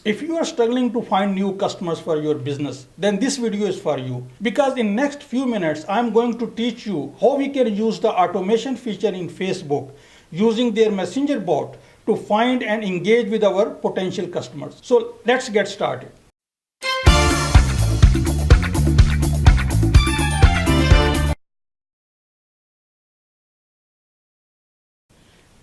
If you are struggling to find new customers for your business, then this video is for you. Because in next few minutes, I'm going to teach you how we can use the automation feature in Facebook using their Messenger bot to find and engage with our potential customers. So let's get started.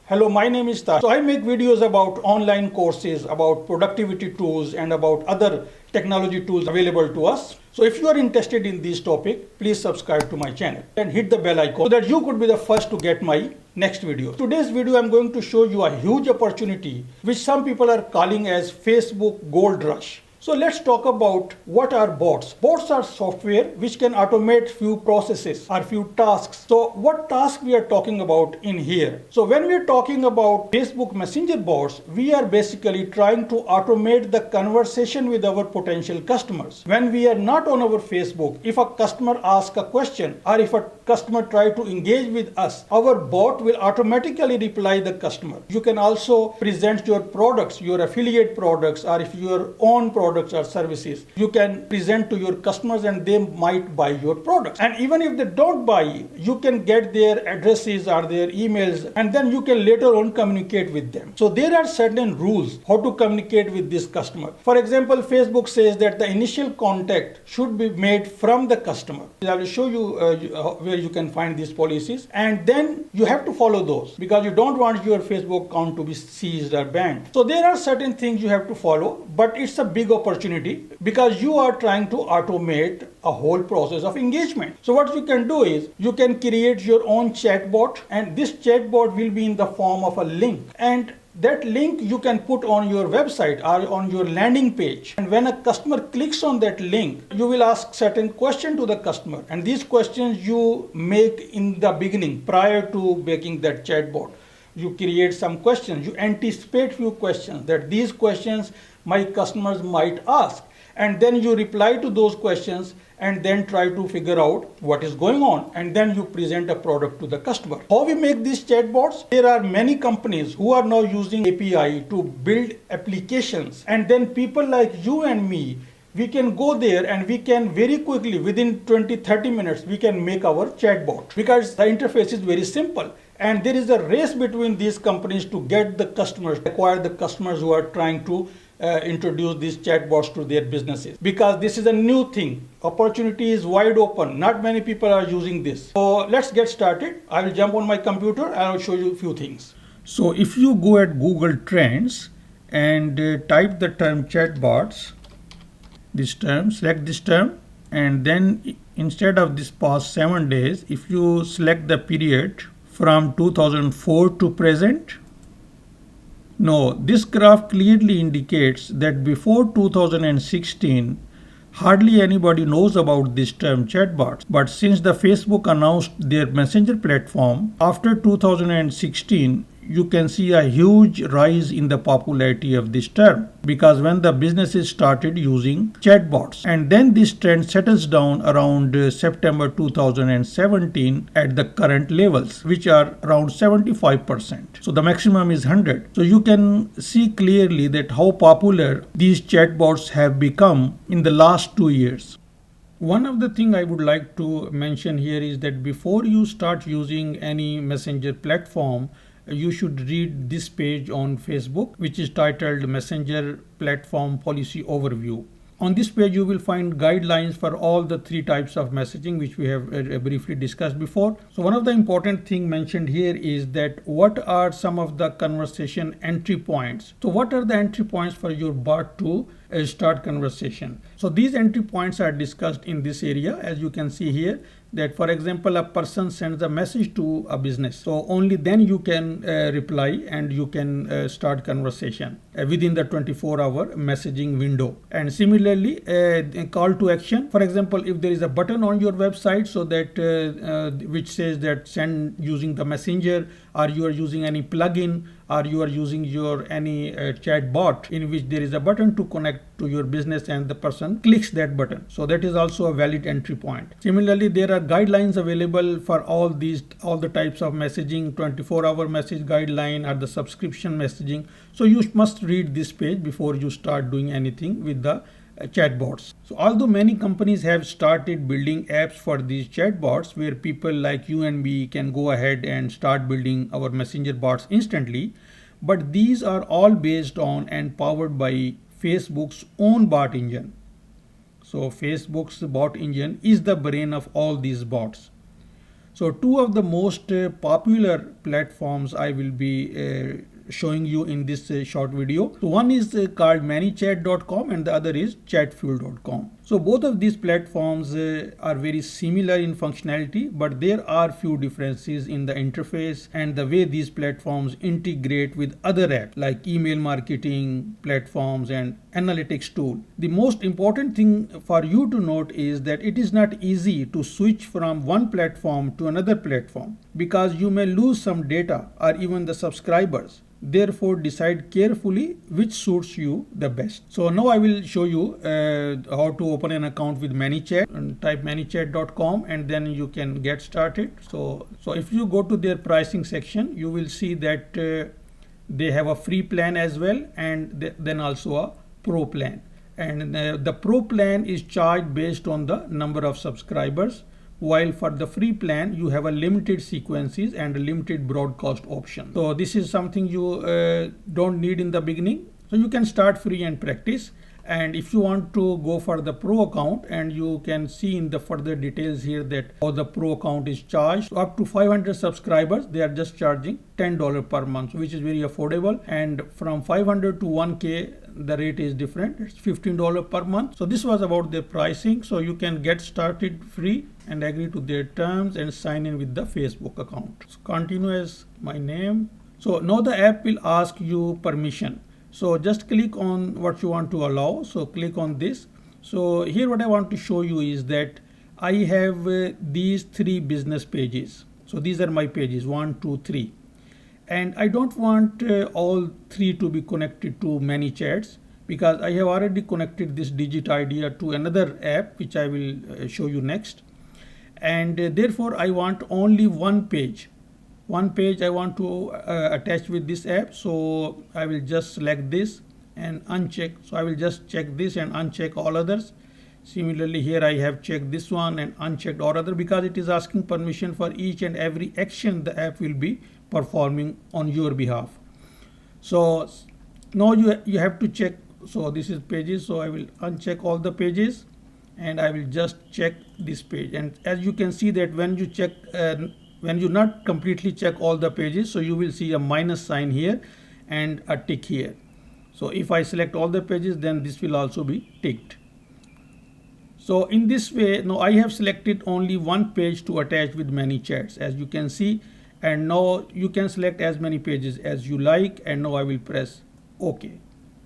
Hello, my name is Tash. So I make videos about online courses, about productivity tools, and about other technology tools available to us. So if you are interested in this topic, please subscribe to my channel and hit the bell icon so that you could be the first to get my next video. Today's video, I'm going to show you a huge opportunity which some people are calling as Facebook Gold Rush. So let's talk about what are bots. Bots are software which can automate few processes or few tasks. So what task we are talking about in here? So when we are talking about Facebook Messenger bots, we are basically trying to automate the conversation with our potential customers. When we are not on our Facebook, if a customer asks a question or if a customer try to engage with us, our bot will automatically reply the customer. You can also present your products, your affiliate products, or if your own products or services, you can present to your customers and they might buy your products. And even if they don't buy, you can get their addresses or their emails, and then you can later on communicate with them. So there are certain rules how to communicate with this customer. For example, Facebook says that the initial contact should be made from the customer. I will show you where you can find these policies, and then you have to follow those because you don't want your Facebook account to be seized or banned. So there are certain things you have to follow, but it's a big opportunity because you are trying to automate a whole process of engagement. So what you can do is you can create your own chatbot, and this chatbot will be in the form of a link, and that link you can put on your website or on your landing page. And when a customer clicks on that link, you will ask certain questions to the customer, and these questions you make in the beginning prior to making that chatbot. You create some questions, you anticipate few questions that these questions my customers might ask, and then you reply to those questions and then try to figure out what is going on, and then you present a product to the customer. How we make these chatbots? There are many companies who are now using API to build applications, and then people like you and me, we can go there and we can very quickly, within 20-30 minutes, we can make our chatbot because the interface is very simple. And there is a race between these companies to get the customers, acquire the customers who are trying to introduce these chatbots to their businesses, because this is a new thing. Opportunity is wide open. Not many people are using this. So let's get started. I will jump on my computer and I'll show you a few things. So if you go at Google Trends and type the term chatbots, this term, select this term, and then instead of this past 7 days, if you select the period from 2004 to present, no, this graph clearly indicates that before 2016, hardly anybody knows about this term chatbots. But since the Facebook announced their Messenger platform, after 2016, you can see a huge rise in the popularity of this term, because when the businesses started using chatbots, and then this trend settles down around September 2017 at the current levels, which are around 75%. So the maximum is 100. So you can see clearly that how popular these chatbots have become in the last 2 years. One of the things I would like to mention here is that before you start using any messenger platform, you should read this page on Facebook, which is titled Messenger Platform Policy Overview. On this page, you will find guidelines for all the 3 types of messaging, which we have briefly discussed before. So one of the important things mentioned here is that what are some of the conversation entry points. So what are the entry points for your bot to start conversation? So these entry points are discussed in this area, as you can see here, that for example, a person sends a message to a business. So only then you can reply and you can start conversation within the 24-hour messaging window. And similarly, a call to action. For example, if there is a button on your website so that which says that send using the messenger, or you are using any plugin or you are using your any chat bot in which there is a button to connect to your business and the person clicks that button. So that is also a valid entry point. Similarly, there are guidelines available for all the types of messaging, 24-hour message guideline or the subscription messaging. So you must read this page before you start doing anything with the chatbots. So although many companies have started building apps for these chatbots where people like you and me can go ahead and start building our messenger bots instantly, but these are all based on and powered by Facebook's own bot engine. So Facebook's bot engine is the brain of all these bots. So two of the most popular platforms I will be showing you in this short video. So one is called manychat.com and the other is chatfuel.com. So both of these platforms are very similar in functionality, but there are few differences in the interface and the way these platforms integrate with other apps like email marketing platforms and analytics tool. The most important thing for you to note is that it is not easy to switch from one platform to another platform because you may lose some data or even the subscribers. Therefore, decide carefully which suits you the best. So now I will show you how to open an account with ManyChat, and type manychat.com and then you can get started. So if you go to their pricing section, you will see that they have a free plan as well and then also a pro plan. And the pro plan is charged based on the number of subscribers, while for the free plan you have a limited sequences and a limited broadcast option. So this is something you don't need in the beginning. So you can start free and practice. And if you want to go for the pro account, and you can see in the further details here that how the pro account is charged. So up to 500 subscribers, they are just charging $10 per month, which is very affordable. And from 500 to 1K, the rate is different. It's $15 per month. So this was about their pricing. So you can get started free and agree to their terms and sign in with the Facebook account. So continue as my name. So now the app will ask you permission. So just click on what you want to allow. So click on this. So here what I want to show you is that I have these three business pages. So these are my pages 1, 2, 3. And I don't want all three to be connected to ManyChats because I have already connected this Digit Idea to another app which I will show you next. And therefore I want only one page. One page I want to attach with this app. So I will just select this and uncheck. So I will just check this and uncheck all others. Similarly here I have checked this one and unchecked all other because it is asking permission for each and every action the app will be performing on your behalf. So now you have to check. So this is pages. So I will uncheck all the pages and I will just check this page. And as you can see that when you check when you not completely check all the pages, so you will see a minus sign here and a tick here. So if I select all the pages, then this will also be ticked. So in this way, now I have selected only one page to attach with ManyChats, as you can see. And now you can select as many pages as you like. And now I will press OK.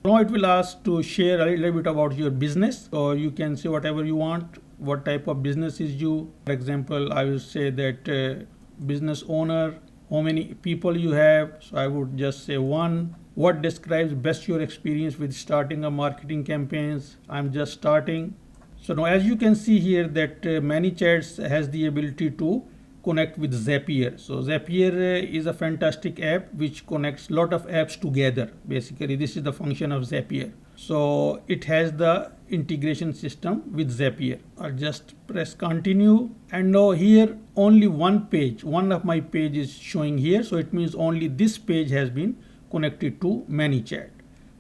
Now it will ask to share a little bit about your business. So you can say whatever you want, what type of business is you. For example, I will say that business owner, how many people you have. So I would just say 1. What describes best your experience with starting a marketing campaigns. I'm just starting. So now as you can see here that ManyChats has the ability to connect with Zapier. So Zapier is a fantastic app which connects a lot of apps together. Basically this is the function of Zapier. So it has the integration system with Zapier. I'll just press continue, and now here only one page, one of my page is showing here. So it means only this page has been connected to ManyChat,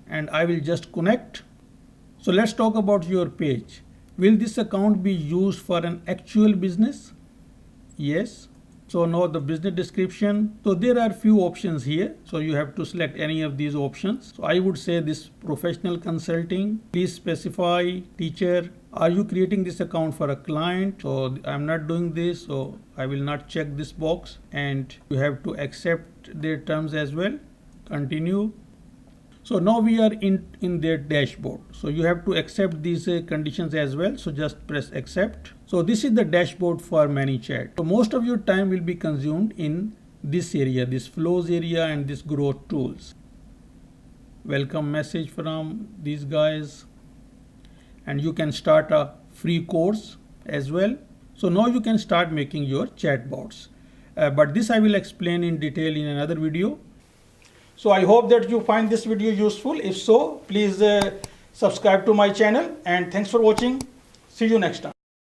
and I will just connect. So let's talk about your page. Will this account be used for an actual business? Yes. So now the business description. So there are few options here. So you have to select any of these options. So I would say this professional consulting. Please specify teacher. Are you creating this account for a client? So I'm not doing this. So I will not check this box, and you have to accept their terms as well. Continue. So now we are in their dashboard. So you have to accept these conditions as well. So just press accept. So this is the dashboard for ManyChat. So most of your time will be consumed in this area, this flows area and this growth tools. Welcome message from these guys, and you can start a free course as well. So now you can start making your chatbots. But this I will explain in detail in another video. So I hope that you find this video useful. If so, please subscribe to my channel, and thanks for watching. See you next time.